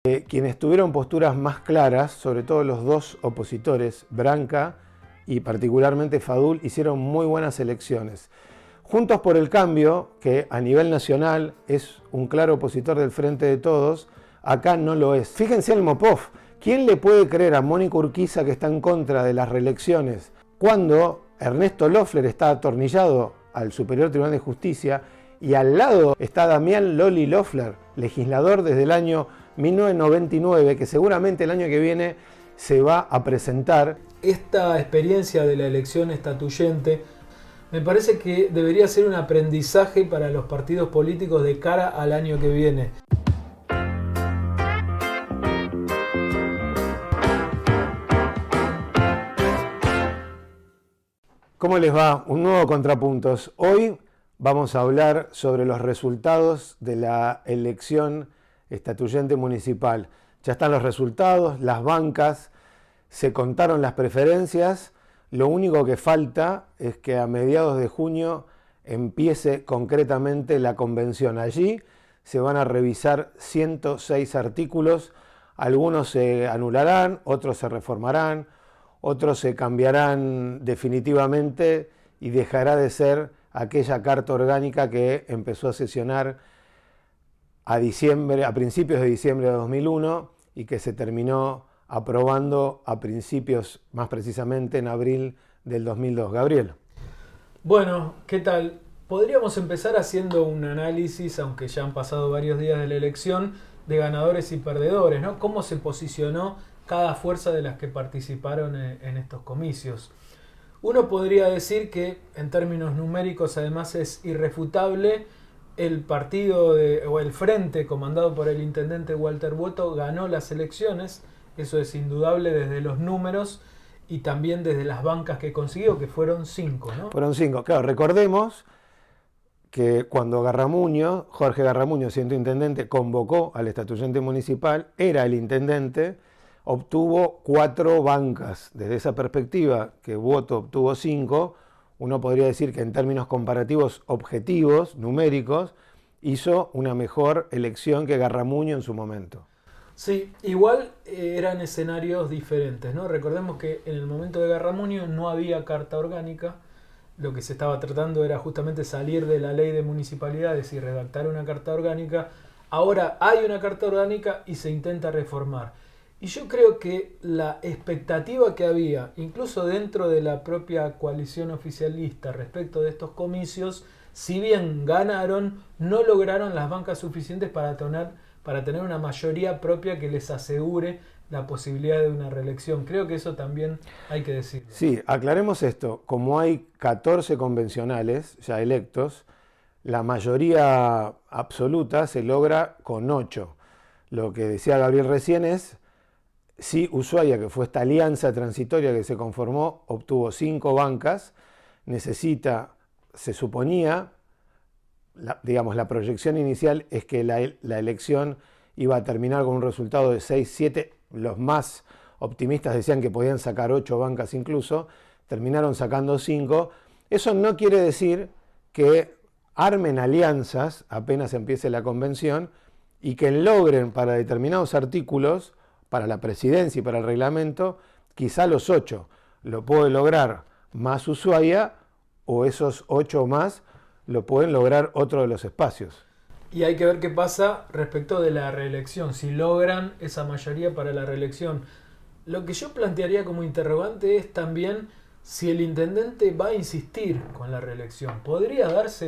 Quienes tuvieron posturas más claras, sobre todo los dos opositores, Branca y particularmente Fadul, hicieron muy buenas elecciones. Juntos por el Cambio, que a nivel nacional es un claro opositor del Frente de Todos, acá no lo es. Fíjense el MOPOF. ¿Quién le puede creer a Mónica Urquiza que está en contra de las reelecciones cuando Ernesto Loeffler está atornillado al Superior Tribunal de Justicia y al lado está Damián Loli Loeffler, legislador desde el año 1999, que seguramente el año que viene se va a presentar? Esta experiencia de la elección estatuyente me parece que debería ser un aprendizaje para los partidos políticos de cara al año que viene. ¿Cómo les va? Un nuevo Contrapuntos. Hoy vamos a hablar sobre los resultados de la elección estatuyente municipal. Ya están los resultados, las bancas, se contaron las preferencias. Lo único que falta es que a mediados de junio empiece concretamente la convención. Allí se van a revisar 106 artículos. Algunos se anularán, otros se reformarán, otros se cambiarán definitivamente y dejará de ser aquella carta orgánica que empezó a sesionar a principios de diciembre de 2001 y que se terminó aprobando a principios, más precisamente en abril del 2002. Gabriel. Bueno, ¿qué tal? Podríamos empezar haciendo un análisis, aunque ya han pasado varios días de la elección, de ganadores y perdedores, ¿no? ¿Cómo se posicionó cada fuerza de las que participaron en estos comicios? Uno podría decir que, en términos numéricos, además es irrefutable, el partido o el frente comandado por el intendente Walter Boto ganó las elecciones. Eso es indudable desde los números y también desde las bancas que consiguió, que fueron 5, ¿no? Fueron 5. Claro, recordemos que cuando Jorge Garramuño, siendo intendente, convocó al estatuyente municipal, era el intendente, obtuvo 4 bancas. Desde esa perspectiva, que Boto obtuvo 5, uno podría decir que en términos comparativos objetivos, numéricos, hizo una mejor elección que Garramuño en su momento. Sí, igual eran escenarios diferentes, ¿no? Recordemos que en el momento de Garramuño no había carta orgánica. Lo que se estaba tratando era justamente salir de la ley de municipalidades y redactar una carta orgánica. Ahora hay una carta orgánica y se intenta reformar. Y yo creo que la expectativa que había, incluso dentro de la propia coalición oficialista respecto de estos comicios, si bien ganaron, no lograron las bancas suficientes para tener una mayoría propia que les asegure la posibilidad de una reelección. Creo que eso también hay que decirlo. Sí, aclaremos esto. Como hay 14 convencionales ya electos, la mayoría absoluta se logra con 8. Lo que decía Gabriel recién es, sí, Ushuaia, que fue esta alianza transitoria que se conformó, obtuvo 5 bancas, se suponía, la proyección inicial es que la elección iba a terminar con un resultado de 6, 7, los más optimistas decían que podían sacar 8 bancas incluso, terminaron sacando 5. Eso no quiere decir que armen alianzas apenas empiece la convención y que logren para determinados artículos, para la presidencia y para el reglamento, quizá los 8. Lo puede lograr más Ushuaia o esos 8 más lo pueden lograr otro de los espacios. Y hay que ver qué pasa respecto de la reelección, si logran esa mayoría para la reelección. Lo que yo plantearía como interrogante es también si el intendente va a insistir con la reelección. ¿Podría darse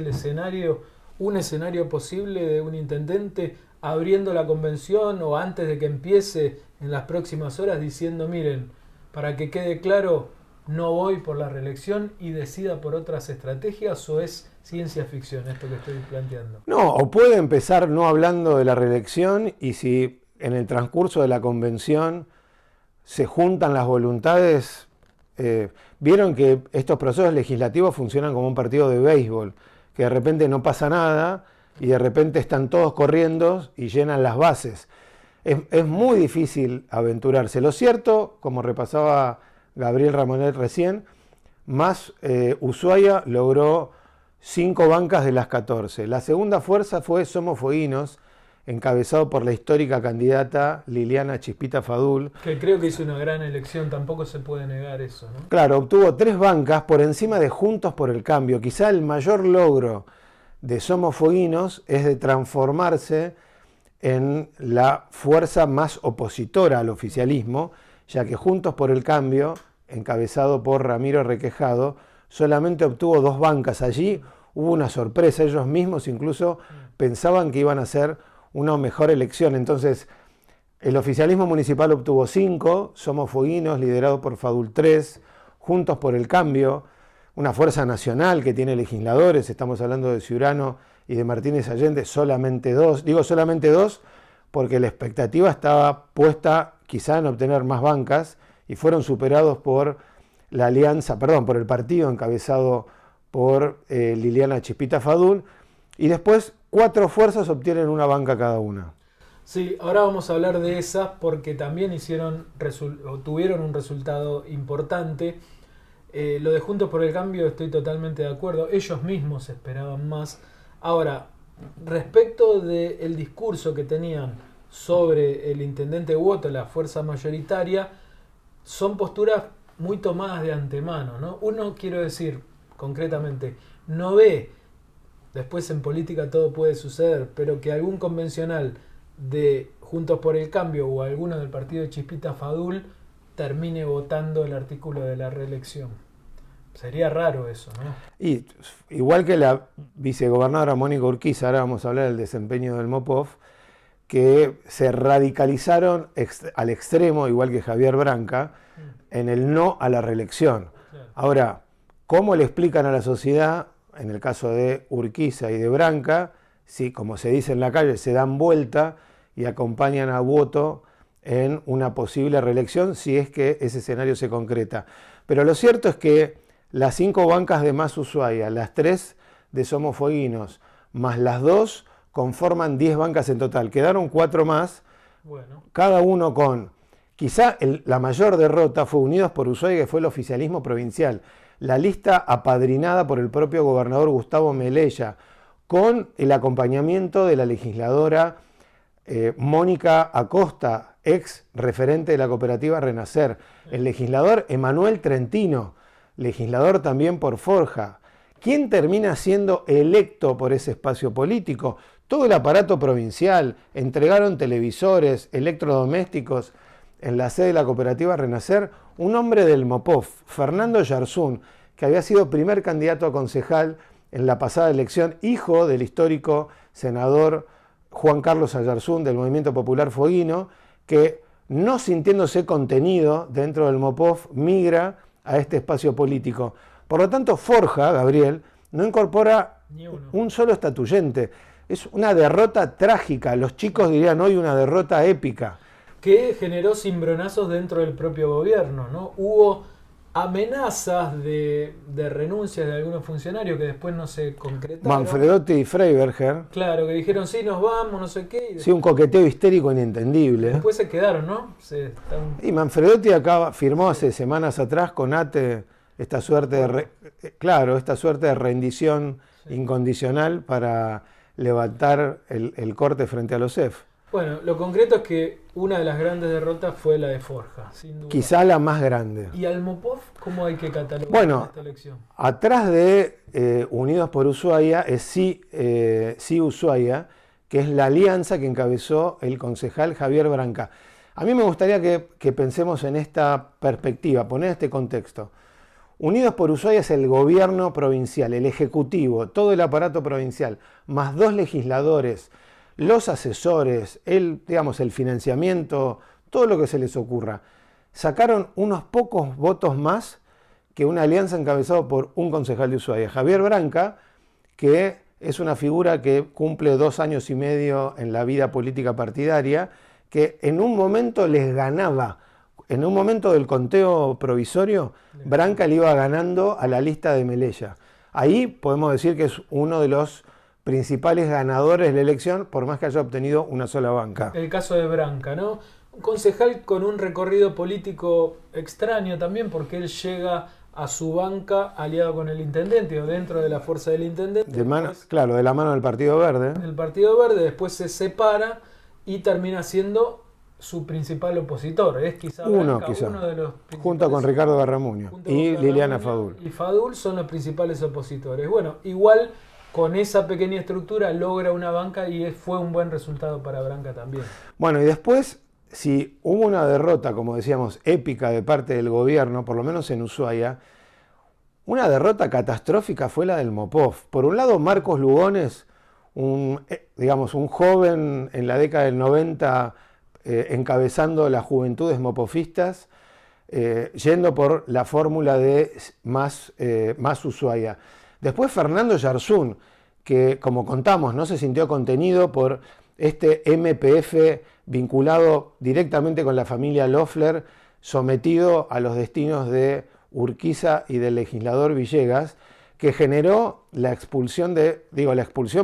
un escenario posible de un intendente abriendo la convención o antes de que empiece en las próximas horas diciendo, miren, para que quede claro, no voy por la reelección y decida por otras estrategias, o es ciencia ficción esto que estoy planteando? No, o puede empezar no hablando de la reelección y si en el transcurso de la convención se juntan las voluntades, vieron que estos procesos legislativos funcionan como un partido de béisbol, que de repente no pasa nada y de repente están todos corriendo y llenan las bases. Es muy difícil aventurarse. Lo cierto, como repasaba Gabriel Ramonet recién, más Ushuaia logró 5 bancas de las 14. La segunda fuerza fue Somos Fueguinos, encabezado por la histórica candidata Liliana Chispita Fadul. Que creo que hizo una gran elección, tampoco se puede negar eso, ¿no? Claro, obtuvo 3 bancas por encima de Juntos por el Cambio. Quizá el mayor logro de Somos Fueguinos es de transformarse en la fuerza más opositora al oficialismo, ya que Juntos por el Cambio, encabezado por Ramiro Requejado, solamente obtuvo 2 bancas. Allí hubo una sorpresa, ellos mismos incluso pensaban que iban a hacer una mejor elección. Entonces, el oficialismo municipal obtuvo 5, Somos Fueguinos, liderado por Fadul 3, Juntos por el Cambio, una fuerza nacional que tiene legisladores, estamos hablando de Ciurano y de Martínez Allende, solamente 2. Digo solamente 2 porque la expectativa estaba puesta quizá en obtener más bancas y fueron superados por la alianza, por el partido encabezado por Liliana Chispita Fadul, y después 4 fuerzas obtienen una banca cada una. Sí, ahora vamos a hablar de esas porque también tuvieron un resultado importante. Lo de Juntos por el Cambio estoy totalmente de acuerdo, ellos mismos esperaban más. Ahora, respecto del discurso que tenían sobre el intendente Woto, la fuerza mayoritaria, son posturas muy tomadas de antemano, ¿no? Uno, quiero decir, concretamente, no ve, después en política todo puede suceder, pero que algún convencional de Juntos por el Cambio o alguno del partido de Chispita Fadul termine votando el artículo de la reelección. Sería raro eso, ¿no? Y igual que la vicegobernadora Mónica Urquiza, ahora vamos a hablar del desempeño del MOPOF, que se radicalizaron al extremo, igual que Javier Branca, en el no a la reelección. Claro. Ahora, ¿cómo le explican a la sociedad, en el caso de Urquiza y de Branca, si, como se dice en la calle, se dan vuelta y acompañan a Woto en una posible reelección, si es que ese escenario se concreta? Pero lo cierto es que las 5 bancas de Más Ushuaia, las 3 de Somos Fueguinos, más las 2, conforman 10 bancas en total. Quedaron 4 más, bueno, cada uno con... Quizá la mayor derrota fue Unidos por Ushuaia, que fue el oficialismo provincial. La lista apadrinada por el propio gobernador Gustavo Melella, con el acompañamiento de la legisladora Mónica Acosta, ex referente de la cooperativa Renacer, el legislador Emanuel Trentino, legislador también por Forja. ¿Quién termina siendo electo por ese espacio político? Todo el aparato provincial, entregaron televisores, electrodomésticos en la sede de la cooperativa Renacer, un hombre del MOPOF, Fernando Yarzún, que había sido primer candidato a concejal en la pasada elección, hijo del histórico senador Juan Carlos Ayarzún del Movimiento Popular Fueguino, que no sintiéndose contenido dentro del MOPOF migra a este espacio político. Por lo tanto, Forja, Gabriel, no incorpora un solo estatuyente. Es una derrota trágica. Los chicos dirían hoy una derrota épica. Que generó cimbronazos dentro del propio gobierno, ¿no? Hubo amenazas de renuncias de algunos funcionarios que después no se concretaron. Manfredotti y Freiberger. Claro, que dijeron sí, nos vamos, no sé qué. Sí, un coqueteo histérico inentendible. Después se quedaron, ¿no? Y Manfredotti firmó hace semanas atrás con ATE esta suerte de rendición incondicional para levantar el corte frente a los CEF. Bueno, lo concreto es que una de las grandes derrotas fue la de Forja, sin duda. Quizá la más grande. ¿Y al MOPOF cómo hay que catalogar esta elección? Atrás de Unidos por Ushuaia es Sí Ushuaia, que es la alianza que encabezó el concejal Javier Branca. A mí me gustaría que pensemos en esta perspectiva, poner este contexto. Unidos por Ushuaia es el gobierno provincial, el ejecutivo, todo el aparato provincial, más 2 legisladores, los asesores, el financiamiento, todo lo que se les ocurra. Sacaron unos pocos votos más que una alianza encabezada por un concejal de Ushuaia, Javier Branca, que es una figura que cumple 2 años y medio en la vida política partidaria, que en un momento les ganaba. En un momento del conteo provisorio, Branca le iba ganando a la lista de Melella. Ahí podemos decir que es uno de los principales ganadores de la elección, por más que haya obtenido una sola banca. El caso de Branca, ¿no? Un concejal con un recorrido político extraño también, porque él llega a su banca aliado con el intendente o dentro de la fuerza del intendente. De la mano del Partido Verde. El Partido Verde después se separa y termina siendo su principal opositor. Es quizá uno de los junto con Ricardo Garramuño y Liliana Fadul. Y Fadul son los principales opositores. Bueno, igual con esa pequeña estructura logra una banca y fue un buen resultado para Branca también. Bueno, y después, si hubo una derrota, como decíamos, épica de parte del gobierno, por lo menos en Ushuaia, una derrota catastrófica fue la del Mopov. Por un lado, Marcos Lugones, un joven en la década del 90, encabezando las juventudes mopofistas, yendo por la fórmula de más Ushuaia. Después Fernando Yarzún, que como contamos no se sintió contenido por este MPF vinculado directamente con la familia Loeffler, sometido a los destinos de Urquiza y del legislador Villegas, que generó la expulsión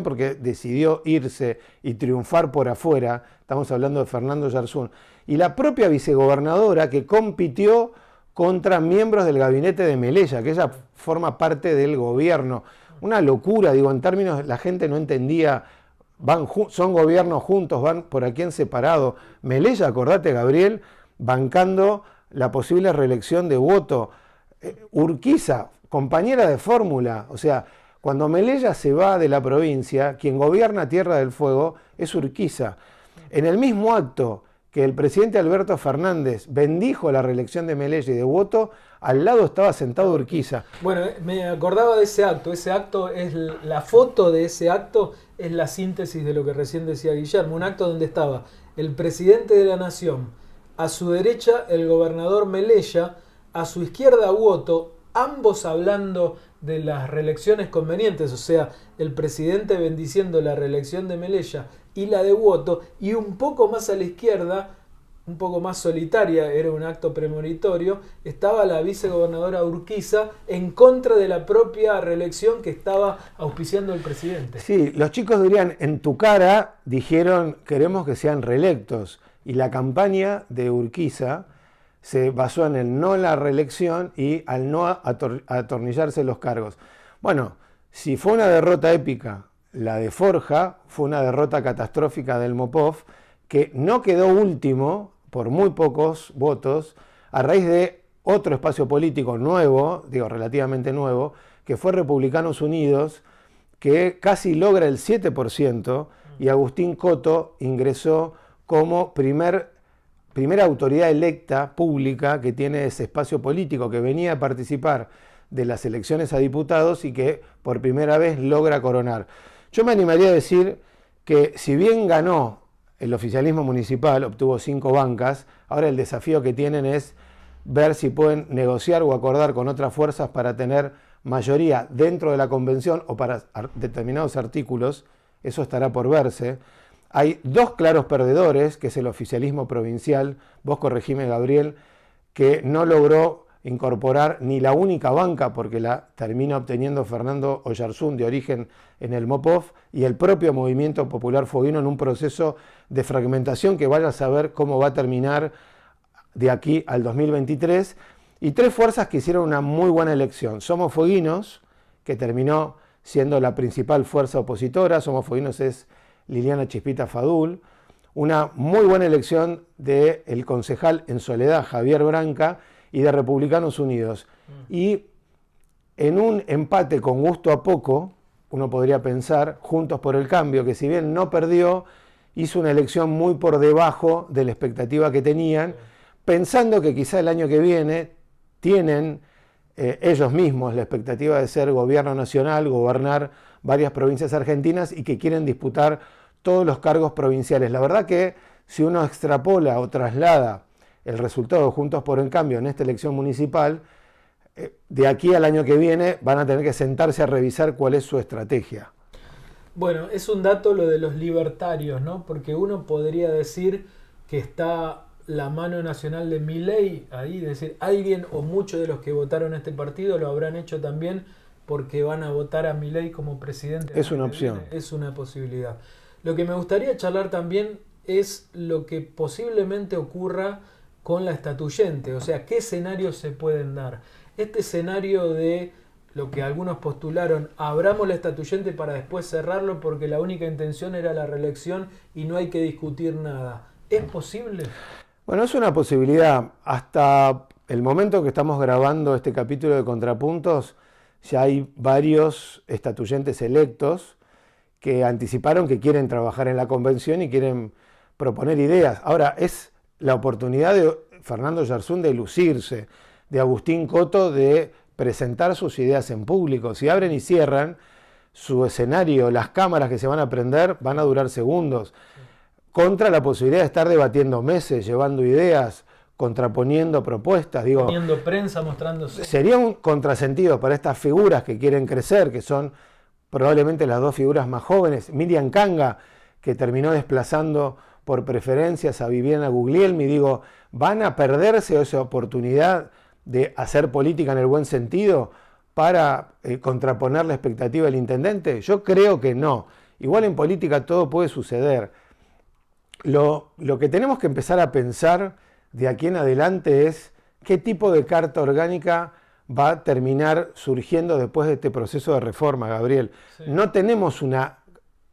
porque decidió irse y triunfar por afuera. Estamos hablando de Fernando Yarzún. Y la propia vicegobernadora que compitió contra miembros del gabinete de Melella, que ella forma parte del gobierno. Una locura, en términos, la gente no entendía, son gobiernos juntos, van por aquí en separado. Melella, acordate, Gabriel, bancando la posible reelección de Woto. Urquiza, compañera de fórmula, o sea, cuando Melella se va de la provincia, quien gobierna Tierra del Fuego es Urquiza. En el mismo acto que el presidente Alberto Fernández bendijo la reelección de Melella y de Woto, al lado estaba sentado Urquiza. Bueno, me acordaba de ese acto la foto de ese acto es la síntesis de lo que recién decía Guillermo, un acto donde estaba el presidente de la Nación, a su derecha el gobernador Melella, a su izquierda Woto, ambos hablando de las reelecciones convenientes, o sea, el presidente bendiciendo la reelección de Melella y la de Woto, y un poco más a la izquierda, un poco más solitaria, era un acto premonitorio, estaba la vicegobernadora Urquiza en contra de la propia reelección que estaba auspiciando el presidente. Sí, los chicos dirían, en tu cara dijeron, queremos que sean reelectos, y la campaña de Urquiza se basó en el no a la reelección y al no atornillarse los cargos. Bueno, si fue una derrota épica la de Forja, fue una derrota catastrófica del Mopov, que no quedó último por muy pocos votos, a raíz de otro espacio político nuevo, relativamente nuevo, que fue Republicanos Unidos, que casi logra el 7%, y Agustín Coto ingresó como primera autoridad electa pública que tiene ese espacio político, que venía a participar de las elecciones a diputados y que por primera vez logra coronar. Yo me animaría a decir que si bien ganó el oficialismo municipal, obtuvo 5 bancas, ahora el desafío que tienen es ver si pueden negociar o acordar con otras fuerzas para tener mayoría dentro de la convención o para determinados artículos. Eso estará por verse. Hay 2 claros perdedores, que es el oficialismo provincial, vos corregime, Gabriel, que no logró incorporar ni la única banca, porque la termina obteniendo Fernando Oyarzún, de origen en el Mopov, y el propio Movimiento Popular Fueguino en un proceso de fragmentación que vaya a saber cómo va a terminar de aquí al 2023, y 3 fuerzas que hicieron una muy buena elección. Somos Fueguinos, que terminó siendo la principal fuerza opositora. Somos Fueguinos es Liliana Chispita Fadul, una muy buena elección del concejal en Soledad, Javier Branca, y de Republicanos Unidos. Y en un empate con gusto a poco, uno podría pensar, Juntos por el Cambio, que si bien no perdió, hizo una elección muy por debajo de la expectativa que tenían, pensando que quizá el año que viene tienen ellos mismos la expectativa de ser gobierno nacional, gobernar varias provincias argentinas y que quieren disputar todos los cargos provinciales. La verdad que si uno extrapola o traslada el resultado de Juntos por el Cambio en esta elección municipal, de aquí al año que viene van a tener que sentarse a revisar cuál es su estrategia. Bueno, es un dato lo de los libertarios, ¿no? Porque uno podría decir que está la mano nacional de Milei ahí, es decir, alguien o muchos de los que votaron a este partido lo habrán hecho también porque van a votar a Milei como presidente. Es una opción. Es una posibilidad. Lo que me gustaría charlar también es lo que posiblemente ocurra con la estatuyente, o sea, qué escenarios se pueden dar. Este escenario de lo que algunos postularon, abramos la estatuyente para después cerrarlo porque la única intención era la reelección y no hay que discutir nada, ¿es posible? Bueno, es una posibilidad. Hasta el momento que estamos grabando este capítulo de Contrapuntos, ya hay varios estatuyentes electos que anticiparon que quieren trabajar en la convención y quieren proponer ideas. Ahora, es la oportunidad de Fernando Yerzún de lucirse, de Agustín Coto de presentar sus ideas en público. Si abren y cierran su escenario, las cámaras que se van a prender van a durar segundos, contra la posibilidad de estar debatiendo meses, llevando ideas, contraponiendo propuestas. Digo, poniendo prensa, mostrándose. Sería un contrasentido para estas figuras que quieren crecer, que son probablemente las dos figuras más jóvenes. Miriam Kanga, que terminó desplazando por preferencias a Viviana Guglielmi, digo, ¿van a perderse esa oportunidad de hacer política en el buen sentido para contraponer la expectativa del intendente? Yo creo que no. Igual en política todo puede suceder. Lo que tenemos que empezar a pensar de aquí en adelante es qué tipo de carta orgánica va a terminar surgiendo después de este proceso de reforma, Gabriel. Sí. No tenemos una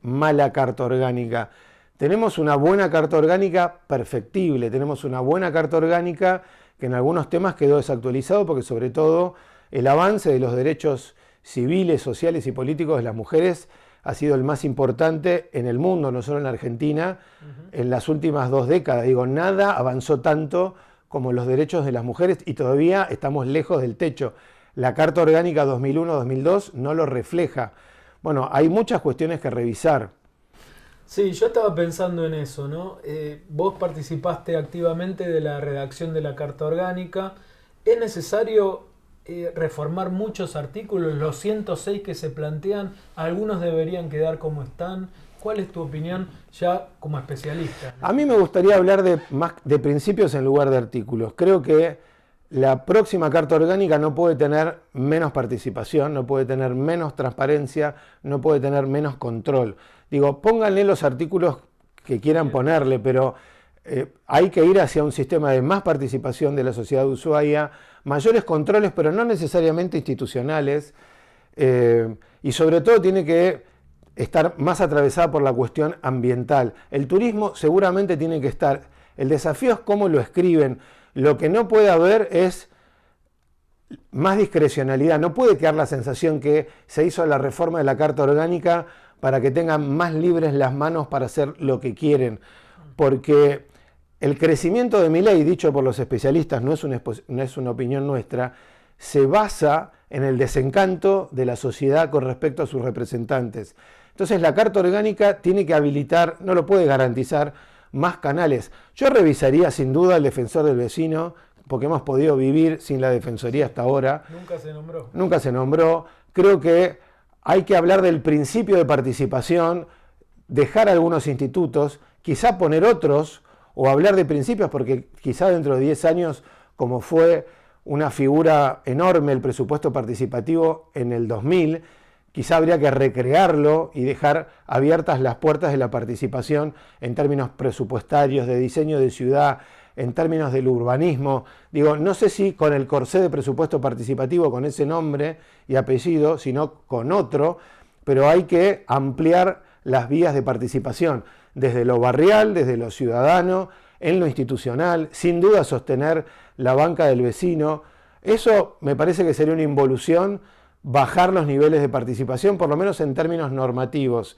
mala carta orgánica, tenemos una buena carta orgánica perfectible, tenemos una buena carta orgánica que en algunos temas quedó desactualizado porque sobre todo el avance de los derechos civiles, sociales y políticos de las mujeres ha sido el más importante en el mundo, no solo en la Argentina, en las últimas 2 décadas. Digo, nada avanzó tanto como los derechos de las mujeres y todavía estamos lejos del techo. La Carta Orgánica 2001-2002 no lo refleja. Bueno, hay muchas cuestiones que revisar. Sí, yo estaba pensando en eso, ¿no? Vos participaste activamente de la redacción de la Carta Orgánica. ¿Es necesario reformar muchos artículos? Los 106 que se plantean, algunos deberían quedar como están. ¿Cuál es tu opinión ya como especialista? A mí me gustaría hablar más de principios en lugar de artículos. Creo que la próxima Carta Orgánica no puede tener menos participación, no puede tener menos transparencia, no puede tener menos control. Digo, pónganle los artículos que quieran ponerle, pero hay que ir hacia un sistema de más participación de la sociedad de Ushuaia, mayores controles, pero no necesariamente institucionales, y sobre todo tiene que estar más atravesada por la cuestión ambiental. El turismo seguramente tiene que estar. El desafío es cómo lo escriben. Lo que no puede haber es más discrecionalidad. No puede quedar la sensación que se hizo la reforma de la Carta Orgánica para que tengan más libres las manos para hacer lo que quieren. Porque el crecimiento de Milei, dicho por los especialistas, no es una opinión nuestra, se basa en el desencanto de la sociedad con respecto a sus representantes. Entonces la Carta Orgánica tiene que habilitar, no lo puede garantizar, más canales. Yo revisaría sin duda el defensor del vecino, porque hemos podido vivir sin la defensoría hasta ahora. Nunca se nombró. Nunca se nombró. Creo que hay que hablar del principio de participación, dejar algunos institutos, quizá poner otros, o hablar de principios, porque quizá dentro de 10 años, como fue una figura enorme el presupuesto participativo en el 2000, quizá habría que recrearlo y dejar abiertas las puertas de la participación en términos presupuestarios, de diseño de ciudad, en términos del urbanismo. Digo, no sé si con el corsé de presupuesto participativo, con ese nombre y apellido, sino con otro, pero hay que ampliar las vías de participación, desde lo barrial, desde lo ciudadano, en lo institucional, sin duda sostener la banca del vecino. Eso me parece que sería una involución, bajar los niveles de participación, por lo menos en términos normativos.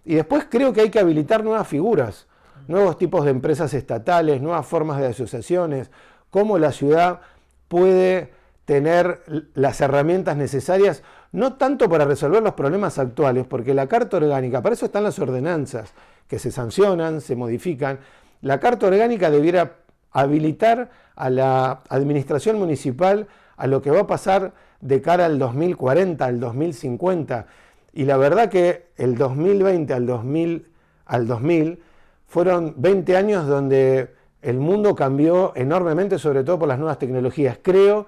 Y después creo que hay que habilitar nuevas figuras, nuevos tipos de empresas estatales, nuevas formas de asociaciones, cómo la ciudad puede tener las herramientas necesarias, no tanto para resolver los problemas actuales, porque la Carta Orgánica, para eso están las ordenanzas, que se sancionan, se modifican. La Carta Orgánica debiera habilitar a la administración municipal a lo que va a pasar de cara al 2040, al 2050. Y la verdad que el 2020 al 2000 fueron 20 años donde el mundo cambió enormemente, sobre todo por las nuevas tecnologías. Creo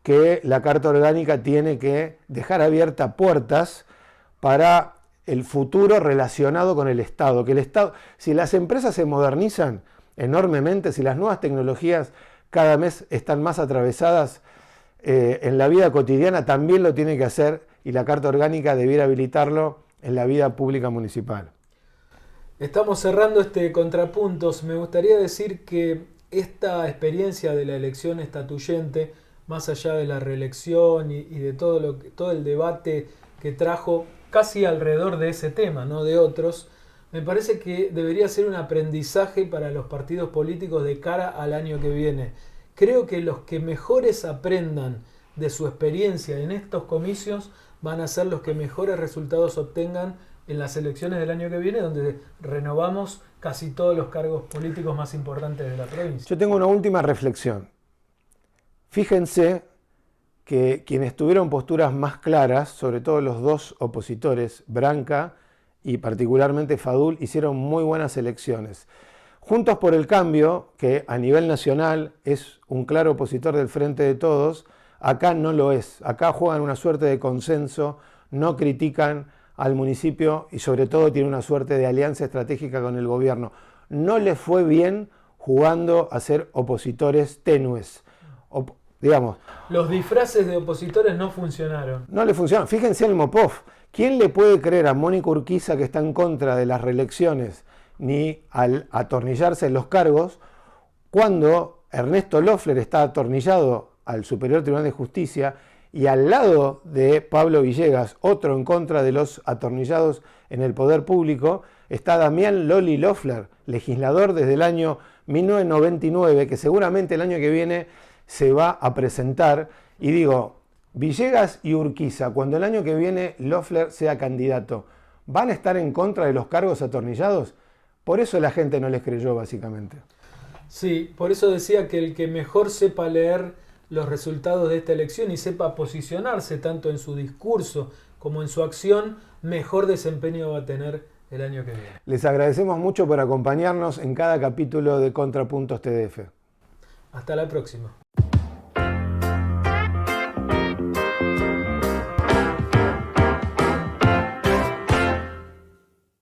que la Carta Orgánica tiene que dejar abiertas puertas para el futuro relacionado con el Estado. Que el Estado, si las empresas se modernizan enormemente, si las nuevas tecnologías cada vez están más atravesadas, en la vida cotidiana también lo tiene que hacer y la Carta Orgánica debiera habilitarlo en la vida pública municipal. Estamos cerrando este Contrapuntos. Me gustaría decir que esta experiencia de la elección estatuyente, más allá de la reelección y de todo el debate que trajo casi alrededor de ese tema, no de otros, me parece que debería ser un aprendizaje para los partidos políticos de cara al año que viene. Creo que los que mejores aprendan de su experiencia en estos comicios van a ser los que mejores resultados obtengan en las elecciones del año que viene, donde renovamos casi todos los cargos políticos más importantes de la provincia. Yo tengo una última reflexión. Fíjense que quienes tuvieron posturas más claras, sobre todo los dos opositores, Branca y particularmente Fadul, hicieron muy buenas elecciones. Juntos por el Cambio, que a nivel nacional es un claro opositor del Frente de Todos, acá no lo es. Acá juegan una suerte de consenso, no critican al municipio y sobre todo tiene una suerte de alianza estratégica con el gobierno. No les fue bien jugando a ser opositores tenues. Digamos, los disfraces de opositores no funcionaron. No le funcionaron. Fíjense el Mopov. ¿Quién le puede creer a Mónica Urquiza, que está en contra de las reelecciones ni al atornillarse en los cargos, cuando Ernesto Loeffler está atornillado al Superior Tribunal de Justicia y al lado de Pablo Villegas, otro en contra de los atornillados en el poder público, está Damián Loli Loeffler, legislador desde el año 1999, que seguramente el año que viene se va a presentar? Y digo, Villegas y Urquiza, cuando el año que viene Loeffler sea candidato, ¿van a estar en contra de los cargos atornillados? Por eso la gente no les creyó, básicamente. Sí, por eso decía que el que mejor sepa leer los resultados de esta elección y sepa posicionarse tanto en su discurso como en su acción, mejor desempeño va a tener el año que viene. Les agradecemos mucho por acompañarnos en cada capítulo de Contrapuntos TDF. Hasta la próxima.